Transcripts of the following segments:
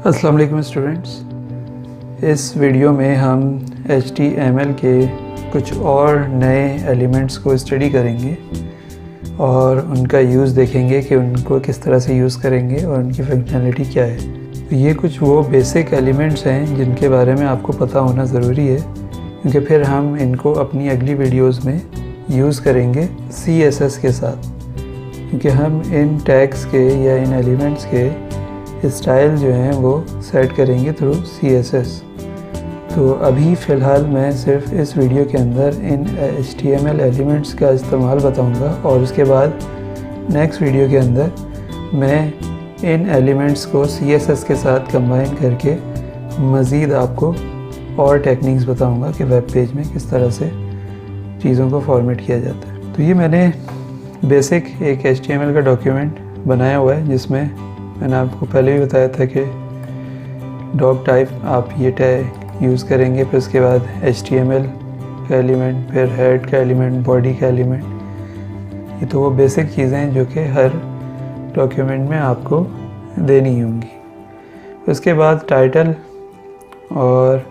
अस्सलाम वालेकुम स्टूडेंट्स। इस वीडियो में हम HTML के कुछ और नए एलिमेंट्स को स्टडी करेंगे और उनका यूज़ देखेंगे कि उनको किस तरह से यूज़ करेंगे और उनकी फंक्शनैलिटी क्या है। तो ये कुछ वो बेसिक एलिमेंट्स हैं जिनके बारे में आपको पता होना ज़रूरी है, क्योंकि फिर हम इनको अपनी अगली वीडियोज़ में यूज़ करेंगे CSS के साथ, क्योंकि हम इन टैग्स के या इन एलिमेंट्स के स्टाइल जो हैं वो सेट करेंगे थ्रू CSS। तो अभी फ़िलहाल मैं सिर्फ इस वीडियो के अंदर इन HTML एलिमेंट्स का इस्तेमाल बताऊंगा और उसके बाद नेक्स्ट वीडियो के अंदर मैं इन एलिमेंट्स को CSS के साथ कंबाइन करके मज़ीद आपको और टेक्निक्स बताऊंगा कि वेब पेज में किस तरह से चीज़ों को फॉर्मेट किया जाता है। तो ये मैंने बेसिक एक HTML का डॉक्यूमेंट बनाया हुआ है, जिसमें मैंने आपको पहले भी बताया था कि डॉक टाइप आप ये टैग यूज़ करेंगे, फिर उसके बाद HTML का एलिमेंट, फिर हेड का एलिमेंट, बॉडी का एलिमेंट। ये तो वो बेसिक चीज़ें हैं जो कि हर डॉक्यूमेंट में आपको देनी होंगी। उसके बाद टाइटल और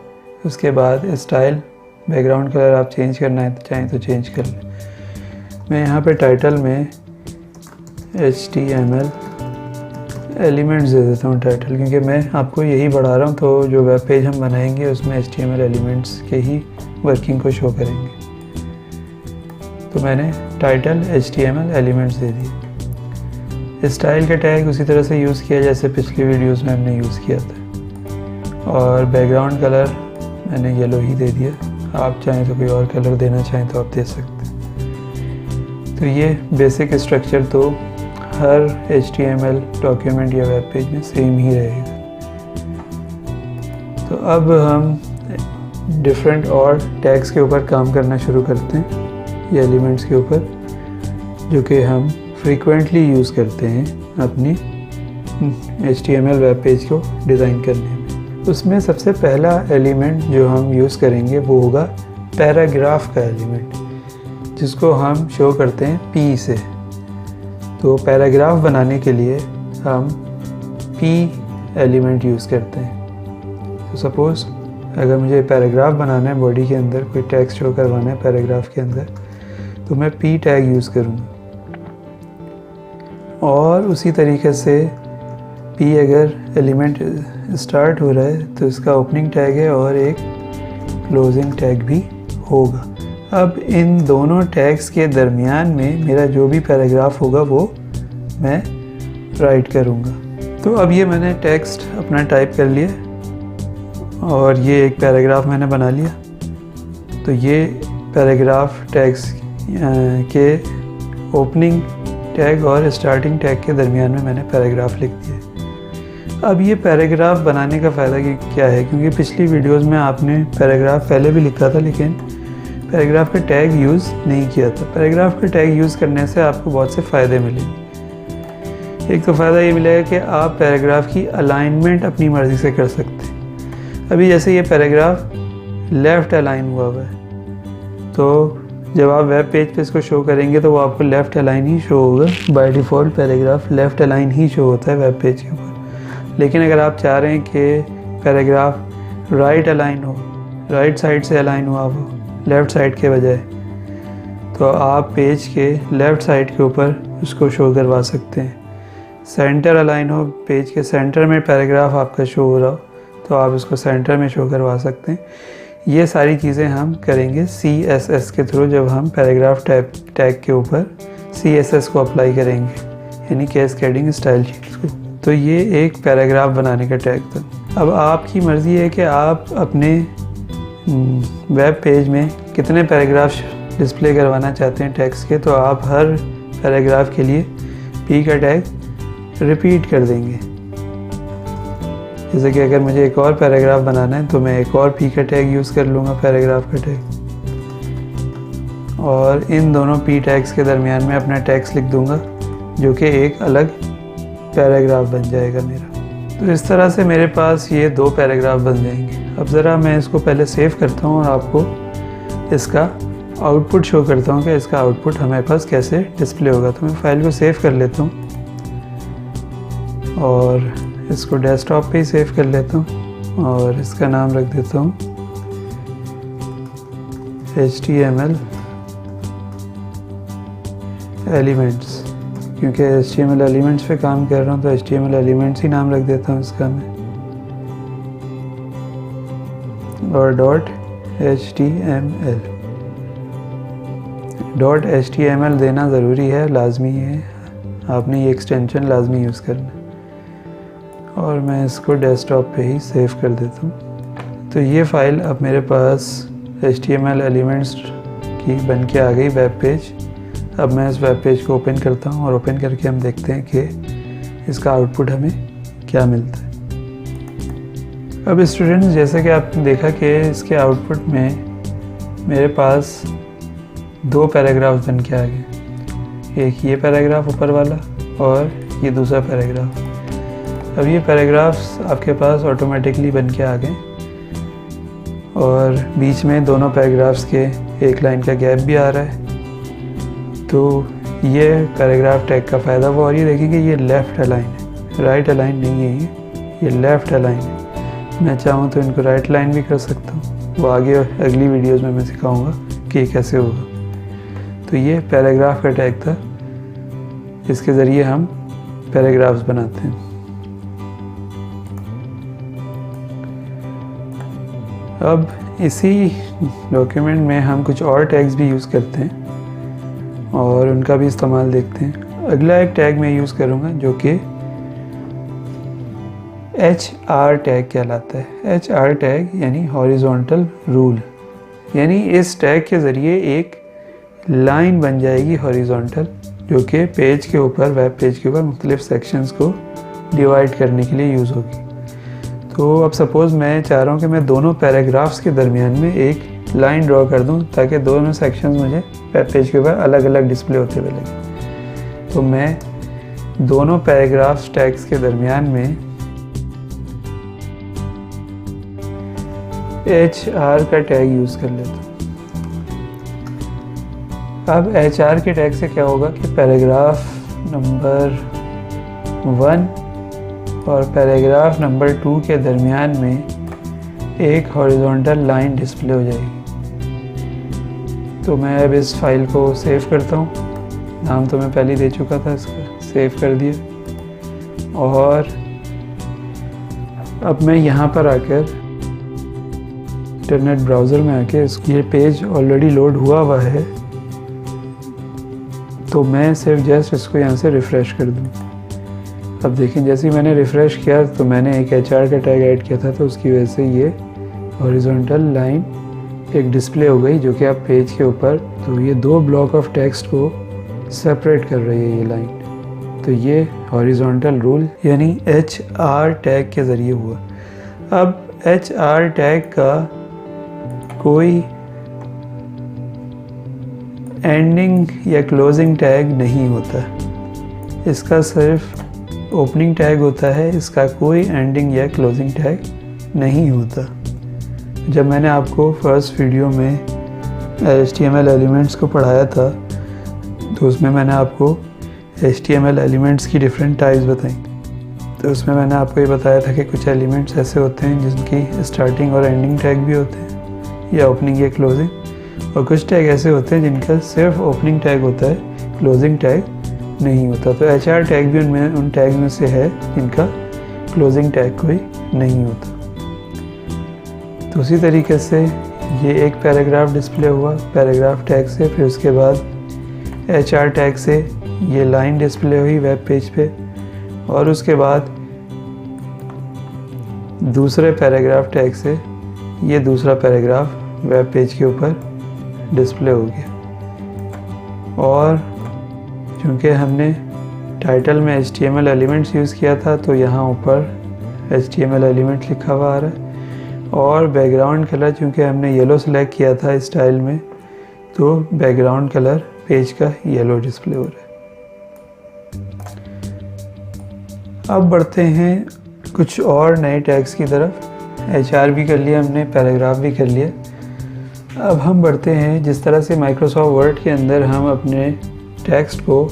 उसके बाद स्टाइल, बैकग्राउंड कलर आप चेंज करना है तो चाहें तो चेंज कर लें। मैं यहाँ पे टाइटल में HTML एलिमेंट्स दे देता हूँ टाइटल, क्योंकि मैं आपको यही बढ़ा रहा हूँ, तो जो वेब पेज हम बनाएंगे उसमें HTML एलिमेंट्स के ही वर्किंग को शो करेंगे। तो मैंने टाइटल HTML एलिमेंट्स दे दिए। स्टाइल का टैग उसी तरह से यूज़ किया जैसे पिछली वीडियोस में हमने यूज़ किया था, और बैकग्राउंड कलर मैंने येलो ही दे दिया। आप चाहें तो कोई और कलर देना चाहें तो आप दे सकते हैं। तो ये बेसिक स्ट्रक्चर तो हर HTML डॉक्यूमेंट या वेब पेज में सेम ही रहेगा। तो अब हम डिफरेंट और टैग्स के ऊपर काम करना शुरू करते हैं, ये एलिमेंट्स के ऊपर जो कि हम फ्रीक्वेंटली यूज़ करते हैं अपनी HTML वेब पेज को डिज़ाइन करने में। उसमें सबसे पहला एलिमेंट जो हम यूज़ करेंगे वो होगा पैराग्राफ का एलिमेंट, जिसको हम शो करते हैं P से। तो पैराग्राफ बनाने के लिए हम P एलिमेंट यूज़ करते हैं। तो सपोज़ अगर मुझे पैराग्राफ बनाना है, बॉडी के अंदर कोई टेक्स्ट शो करवाना है पैराग्राफ के अंदर, तो मैं P टैग यूज़ करूँगा। और उसी तरीके से P अगर एलिमेंट स्टार्ट हो रहा है तो इसका ओपनिंग टैग है और एक क्लोजिंग टैग भी होगा। अब इन दोनों टैग्स के दरमियान में मेरा जो भी पैराग्राफ होगा वो मैं राइट करूँगा। तो अब ये मैंने टेक्स्ट अपना टाइप कर लिया और ये एक पैराग्राफ मैंने बना लिया। तो ये पैराग्राफ टैग्स के ओपनिंग टैग और स्टार्टिंग टैग के दरमियान में मैंने पैराग्राफ लिख दिया। अब ये पैराग्राफ बनाने का फ़ायदा क्या है, क्योंकि पिछली वीडियोस में आपने पैराग्राफ पहले भी लिखा था लेकिन पैराग्राफ का टैग यूज़ नहीं किया था। पैराग्राफ का टैग यूज़ करने से आपको बहुत से फ़ायदे मिलेंगे। एक तो फ़ायदा ये मिलेगा कि आप पैराग्राफ की अलाइनमेंट अपनी मर्ज़ी से कर सकते हैं। अभी जैसे ये पैराग्राफ लेफ़्ट अलाइन हुआ है, तो जब आप वेब पेज पे इसको शो करेंगे तो वो आपको लेफ़्ट अलाइन ही शो होगा। By default paragraph left align he show होता है वेब पेज के ऊपर। लेकिन अगर आप चाह रहे हैं कि पैराग्राफ राइट अलाइन हो, राइट साइड से अलाइन हुआ हो लेफ़्ट साइड के बजाय, तो आप पेज के लेफ़्ट साइड के ऊपर उसको शो करवा सकते हैं। सेंटर अलाइन हो, पेज के सेंटर में पैराग्राफ आपका शो हो रहा हो, तो आप इसको सेंटर में शो करवा सकते हैं। ये सारी चीज़ें हम करेंगे CSS के थ्रू, जब हम पैराग्राफ टैग के ऊपर CSS को अप्लाई करेंगे, यानी कैस्केडिंग स्टाइल शीट्स को। तो ये एक पैराग्राफ बनाने का टैग था। अब आपकी मर्ज़ी है कि आप अपने वेब पेज में कितने पैराग्राफ डिस्प्ले करवाना चाहते हैं टेक्स्ट के, तो आप हर पैराग्राफ के लिए P का टैग रिपीट कर देंगे। जैसे कि अगर मुझे एक और पैराग्राफ बनाना है तो मैं एक और P का टैग यूज़ कर लूँगा, पैराग्राफ का टैग, और इन दोनों P टैग्स के दरमियान में अपना टेक्स्ट लिख दूँगा जो कि एक अलग पैराग्राफ बन जाएगा मेरा। तो इस तरह से मेरे पास ये दो पैराग्राफ बन जाएंगे। अब ज़रा मैं इसको पहले सेव करता हूँ और आपको इसका आउटपुट शो करता हूँ कि इसका आउटपुट हमारे पास कैसे डिस्प्ले होगा। तो मैं फ़ाइल को सेव कर लेता हूँ और इसको डेस्कटॉप पे ही सेव कर लेता हूँ और इसका नाम रख देता हूँ HTML एलिमेंट्स, क्योंकि HTML एलिमेंट्स पे काम कर रहा हूँ तो HTML एलिमेंट्स ही नाम रख देता हूँ इसका मैं। और .html देना ज़रूरी है, लाजमी है, आपने ये एक्सटेंशन लाजमी यूज़ करना है। और मैं इसको डेस्कटॉप पे ही सेव कर देता हूँ। तो ये फ़ाइल अब मेरे पास HTML एलिमेंट्स की बन के आ गई वेब पेज। अब मैं इस वेब पेज को ओपन करता हूँ और ओपन करके हम देखते हैं कि इसका आउटपुट हमें क्या मिलता है। अब स्टूडेंट्स, जैसे कि आपने देखा कि इसके आउटपुट में मेरे पास 2 पैराग्राफ बन के आ गए, एक ये पैराग्राफ ऊपर वाला और ये दूसरा पैराग्राफ। अब ये पैराग्राफ्स आपके पास ऑटोमेटिकली बन के आ गए और बीच में दोनों पैराग्राफ्स के एक लाइन का गैप भी आ रहा है। तो ये पैराग्राफ टैग का फ़ायदा वो, और ये देखिए कि ये लेफ़्ट अलाइन है, राइट अलाइन नहीं है, ये लेफ़्ट अलाइन है। मैं चाहूँ तो इनको राइट अलाइन भी कर सकता हूँ, वो आगे अगली वीडियोज़ में मैं सिखाऊँगा कि ये कैसे होगा। तो ये पैराग्राफ का टैग था, इसके ज़रिए हम पैराग्राफ्स बनाते हैं। अब इसी डॉक्यूमेंट में हम कुछ और टैग्स भी यूज़ करते हैं और उनका भी इस्तेमाल देखते हैं। अगला एक टैग मैं यूज़ करूँगा जो कि HR टैग कहलाता है। HR टैग यानी हॉरिजॉन्टल रूल, यानी इस टैग के ज़रिए एक लाइन बन जाएगी हॉरिजॉन्टल, जो कि पेज के ऊपर, वेब पेज के ऊपर मुख्तलिफ सेक्शंस को डिवाइड करने के लिए यूज़ होगी। तो अब सपोज़ मैं चाह रहा हूँ कि मैं दोनों पैराग्राफ्स के दरमियान में एक लाइन ड्रॉ कर दूँ ताकि दोनों सेक्शंस मुझे वेब पेज के ऊपर अलग अलग डिस्प्ले होते हुए लगे। तो मैं दोनों पैराग्राफ्स टैग्स के दरमियान में HR का टैग यूज़ कर लेता हूँ। अब HR के टैग से क्या होगा कि पैराग्राफ नंबर 1 और पैराग्राफ नंबर 2 के दरमियान में एक हॉरिजॉन्टल लाइन डिस्प्ले हो जाएगी। तो मैं अब इस फाइल को सेव करता हूँ, नाम तो मैं पहले ही दे चुका था इसका, सेव कर दिया। और अब मैं यहाँ पर आकर इंटरनेट ब्राउज़र में आके ये पेज ऑलरेडी लोड हुआ है, तो मैं सिर्फ जस्ट इसको यहाँ से रिफ़्रेश कर दूँ। अब देखें, जैसे ही मैंने रिफ़्रेश किया तो मैंने एक HR का टैग ऐड किया था, तो उसकी वजह से ये हॉरिजॉन्टल लाइन एक डिस्प्ले हो गई जो कि आप पेज के ऊपर, तो ये 2 ब्लॉक ऑफ टेक्स्ट को सेपरेट कर रही है ये लाइन। तो ये हॉरिजॉन्टल रूल यानी HR टैग के ज़रिए हुआ। अब HR टैग का कोई एंडिंग या क्लोजिंग टैग नहीं होता, इसका सिर्फ ओपनिंग टैग होता है, इसका कोई एंडिंग या क्लोजिंग टैग नहीं होता। जब मैंने आपको फर्स्ट वीडियो में HTML एलिमेंट्स को पढ़ाया था तो उसमें मैंने आपको HTML एलिमेंट्स की डिफरेंट टाइप्स बताई। तो उसमें मैंने आपको ये बताया था कि कुछ एलिमेंट्स ऐसे होते हैं जिनकी स्टार्टिंग और एंडिंग टैग भी होते हैं, या ओपनिंग या क्लोजिंग, और कुछ टैग ऐसे होते हैं जिनका सिर्फ ओपनिंग टैग होता है, क्लोजिंग टैग नहीं होता। तो HR टैग भी उन टैग में से है जिनका क्लोजिंग टैग कोई नहीं होता। तो उसी तरीके से ये एक पैराग्राफ डिस्प्ले हुआ पैराग्राफ टैग से, फिर उसके बाद HR टैग से ये लाइन डिस्प्ले हुई वेब पेज पे, और उसके बाद दूसरे पैराग्राफ टैग से ये दूसरा पैराग्राफ वेब पेज के ऊपर डिस्प्ले हो गया। और क्योंकि हमने टाइटल में HTML एलिमेंट्स यूज़ किया था तो यहाँ ऊपर HTML एलिमेंट्स लिखा हुआ आ रहा है, और बैकग्राउंड कलर चूँकि हमने येलो सेलेक्ट किया था स्टाइल में, तो बैकग्राउंड कलर पेज का येलो डिस्प्ले हो रहा है। अब बढ़ते हैं कुछ और नए टैग्स की तरफ। HR भी कर लिया हमने, पैराग्राफ भी कर लिया। अब हम बढ़ते हैं, जिस तरह से माइक्रोसॉफ्ट वर्ड के अंदर हम अपने टेक्स्ट को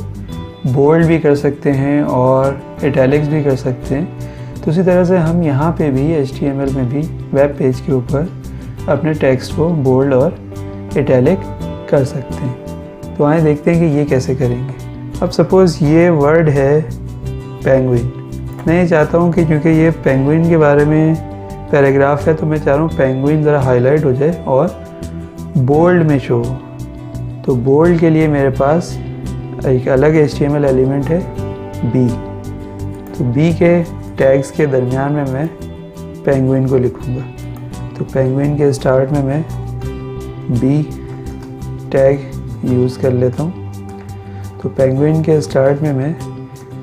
बोल्ड भी कर सकते हैं और इटैलिक्स भी कर सकते हैं, तो उसी तरह से हम यहाँ पे भी HTML में भी वेब पेज के ऊपर अपने टेक्स्ट को बोल्ड और इटैलिक कर सकते हैं। तो आइए देखते हैं कि ये कैसे करेंगे। अब सपोज़ ये वर्ड है पेंगुइन। मैं ये चाहता हूँ कि क्योंकि ये पेंगुइन के बारे में पैराग्राफ है तो मैं चाह रहा हूँ पेंगुइन ज़रा हाईलाइट हो जाए और बोल्ड में शो हो। तो बोल्ड के लिए मेरे पास एक अलग HTML एलिमेंट है B। तो B के टैग्स के दरमियान में मैं पेंगुइन को लिखूँगा। तो पेंगुइन के स्टार्ट में मैं B टैग यूज़ कर लेता हूँ। तो पेंगुइन के स्टार्ट में मैं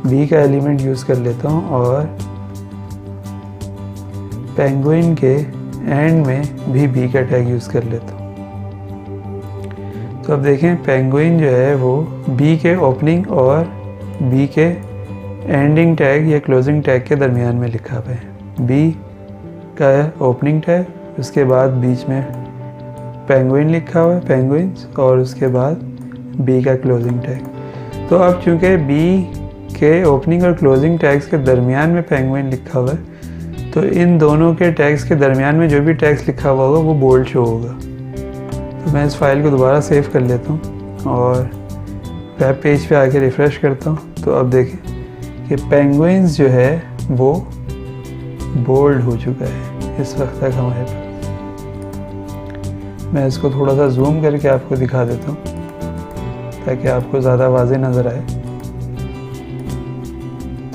B का एलिमेंट यूज़ कर लेता हूँ और पेंगुइन के एंड में भी B का टैग यूज़ कर लेता हूँ। तो अब देखें पेंगुइन जो है वो B के ओपनिंग और B के एंडिंग टैग या क्लोजिंग टैग के दरमियान में लिखा हुआ है। B का ओपनिंग टैग, उसके बाद बीच में पेंगुइन लिखा हुआ है, पेंगुइन्स, और उसके बाद B का क्लोजिंग टैग। तो अब चूँकि B के ओपनिंग और क्लोजिंग टैग्स के दरमियान में पेंगुइन लिखा हुआ है तो इन दोनों के टैग्स के दरमियान में जो भी टैग्स लिखा हुआ होगा वो बोल्ड शो होगा। तो मैं इस फाइल को दोबारा सेव कर लेता हूँ और वेब पेज पे आके रिफ़्रेश करता हूँ। तो अब देखें कि पेंगुइन्स जो है वो बोल्ड हो चुका है इस वक्त तक हमारे पास। मैं इसको थोड़ा सा जूम करके आपको दिखा देता हूँ ताकि आपको ज़्यादा वाज़ेह नज़र आए।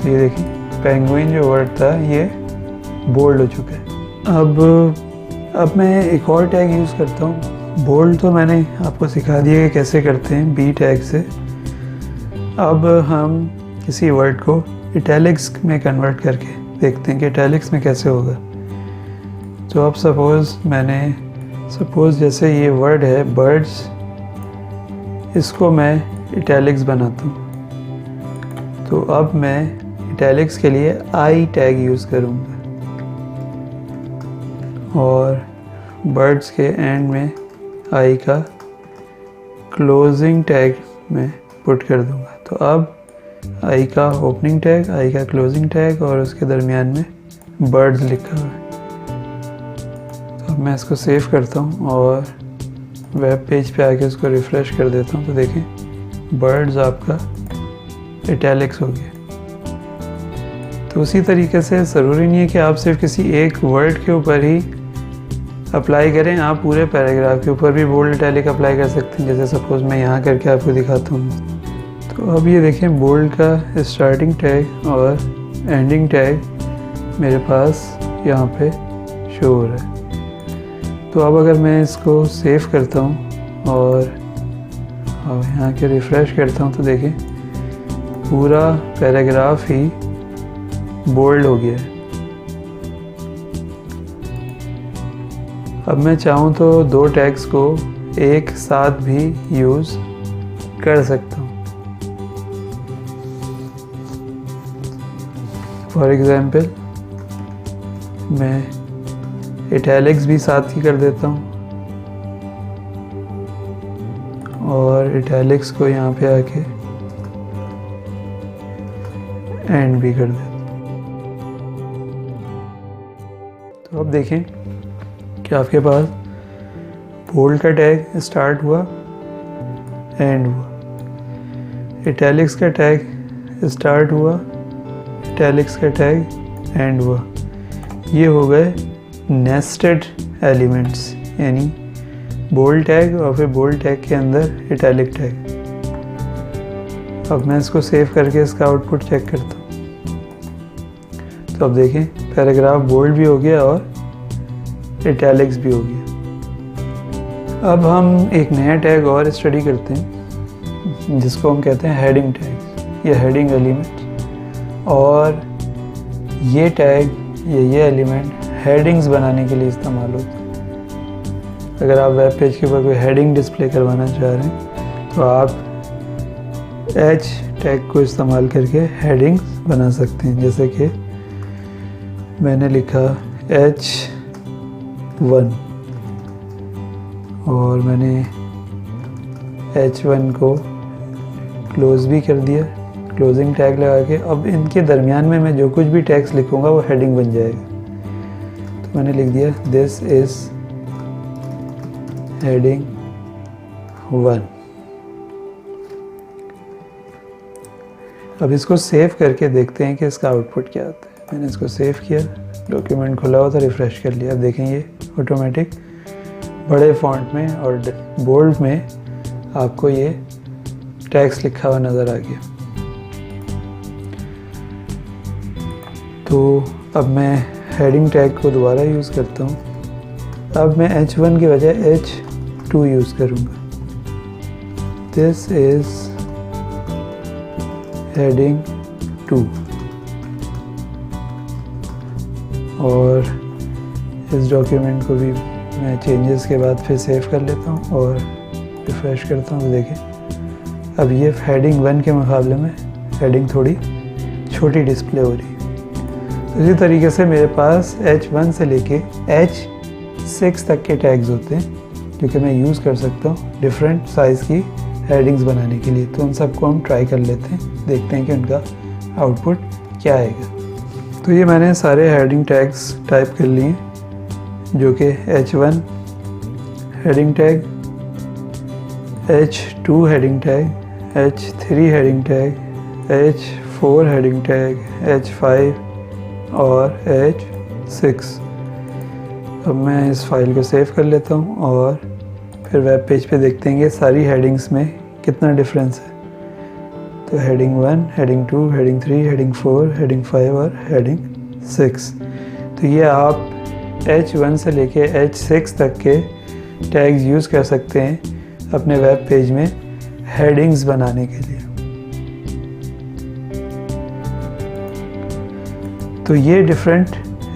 ये देखिए पेंगुइन जो वर्ड था ये बोल्ड हो चुका है। अब मैं एक और टैग यूज़ करता हूँ। बोल्ड तो मैंने आपको सिखा दिया कि कैसे करते हैं B टैग से। अब हम किसी वर्ड को इटैलिक्स में कन्वर्ट करके देखते हैं कि इटैलिक्स में कैसे होगा। तो अब सपोज़ जैसे ये वर्ड है बर्ड्स, इसको मैं इटैलिक्स बनाता हूँ। तो अब मैं इटैलिक्स के लिए I टैग यूज़ करूँगा और बर्ड्स के एंड में I का क्लोजिंग टैग में पुट कर दूँगा। तो अब I का ओपनिंग टैग, I का क्लोजिंग टैग और उसके दरमियान में बर्ड्स लिखा हुआ है। तो अब मैं इसको सेव करता हूँ और वेब पेज पे आके उसको रिफ़्रेश कर देता हूँ। तो देखें बर्ड्स आपका इटैलिक्स हो गया। तो उसी तरीके से ज़रूरी नहीं है कि आप सिर्फ किसी एक वर्ड के ऊपर ही अप्लाई करें, आप पूरे पैराग्राफ के ऊपर भी बोल्ड इटैलिक अप्लाई कर सकते हैं। जैसे सपोज़ मैं यहाँ करके आपको दिखाता हूँ। तो अब ये देखें बोल्ड का स्टार्टिंग टैग और एंडिंग टैग मेरे पास यहाँ पे शो हो रहा है। तो अब अगर मैं इसको सेव करता हूँ और यहाँ के रिफ़्रेश करता हूँ तो देखें पूरा पैराग्राफ ही बोल्ड हो गया है। अब मैं चाहूँ तो दो टैग्स को एक साथ भी यूज़ कर सकता हूँ। फॉर एग्ज़ाम्पल मैं इटैलिक्स भी साथ ही कर देता हूँ और इटैलिक्स को यहाँ पे आके एंड भी कर देता हूँ। तो अब देखें कि आपके पास बोल्ड का टैग स्टार्ट हुआ, एंड हुआ, इटैलिक्स का टैग स्टार्ट हुआ, इटैलिक्स का टैग एंड हुआ। ये हो गए नेस्टेड एलिमेंट्स, यानी बोल्ड टैग और फिर बोल्ड टैग के अंदर इटैलिक टैग। अब मैं इसको सेव करके इसका आउटपुट चेक करता हूँ। तो अब देखें पैराग्राफ बोल्ड भी हो गया और इटैलिक्स भी हो गया। अब हम एक नया टैग और स्टडी करते हैं जिसको हम कहते हैं हेडिंग टैग या हेडिंग एलिमेंट। और ये टैग या ये एलिमेंट हेडिंग्स बनाने के लिए इस्तेमाल होता है। अगर आप वेब पेज के ऊपर कोई हेडिंग डिस्प्ले करवाना चाह रहे हैं तो आप H टैग को इस्तेमाल करके हेडिंग्स बना सकते हैं। जैसे कि मैंने लिखा H1 और मैंने H1 को क्लोज भी कर दिया, क्लोजिंग टैग लगा के अब इनके दरमियान में मैं जो कुछ भी टैग्स लिखूँगा वो हेडिंग बन जाएगा। तो मैंने लिख दिया दिस इज़ हेडिंग 1। अब इसको सेव करके देखते हैं कि इसका आउटपुट क्या आता है। मैंने इसको सेव किया, डॉक्यूमेंट खुला हुआ था, रिफ़्रेश कर लिया। अब देखें ये ऑटोमेटिक बड़े फॉन्ट में और बोल्ड में आपको ये टैग्स लिखा हुआ नज़र आ गया। तो अब मैं हेडिंग टैग को दोबारा यूज़ करता हूँ। अब मैं H1 की बजाय H2 यूज़ करूँगा। दिस इज़ हेडिंग 2 और इस डॉक्यूमेंट को भी मैं चेंजेस के बाद फिर सेव कर लेता हूँ और रिफ़्रेश करता हूँ। तो देखें अब ये हेडिंग 1 के मुकाबले में हेडिंग थोड़ी छोटी डिस्प्ले हो रही है। इसी तरीके से मेरे पास H1 से लेके H6 तक के टैग्स होते हैं जो कि मैं यूज़ कर सकता हूँ डिफरेंट साइज़ की हेडिंग्स बनाने के लिए। तो उन सबको हम ट्राई कर लेते हैं, देखते हैं कि उनका आउटपुट क्या आएगा। तो ये मैंने सारे हेडिंग टैग्स टाइप कर लिए जो कि H1 heading tag, H2 heading tag, H3 heading tag, H4 heading tag, H5 और H6। अब मैं इस फाइल को सेव कर लेता हूँ और फिर वेब पेज पे देखते हैं कि सारी हेडिंग्स में कितना डिफरेंस है। तो heading 1, heading 2, heading 3, heading 4, heading 5 और हेडिंग 6। तो ये आप H1 से लेके H6 तक के टैग्स यूज़ कर सकते हैं अपने वेब पेज में हेडिंग्स बनाने के लिए। तो ये डिफरेंट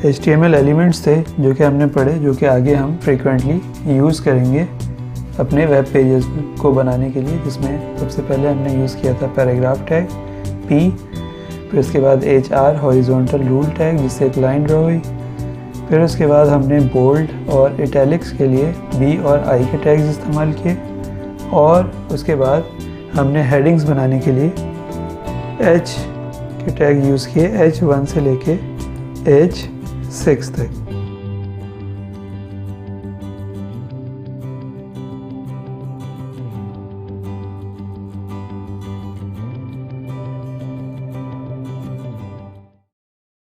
HTML एलिमेंट्स थे जो कि हमने पढ़े, जो कि आगे हम फ्रीक्वेंटली यूज़ करेंगे अपने वेब पेजेस को बनाने के लिए। जिसमें सबसे पहले हमने यूज़ किया था पैराग्राफ टैग P, फिर उसके बाद HR हॉरिजॉन्टल रूल टैग जिससे एक लाइन ड्रॉ हुई, फिर उसके बाद हमने बोल्ड और इटैलिक्स के लिए B और I के टैग्स इस्तेमाल किए, और उसके बाद हमने हेडिंग्स बनाने के लिए H के टैग यूज़ किए H1 से लेके H6 तक।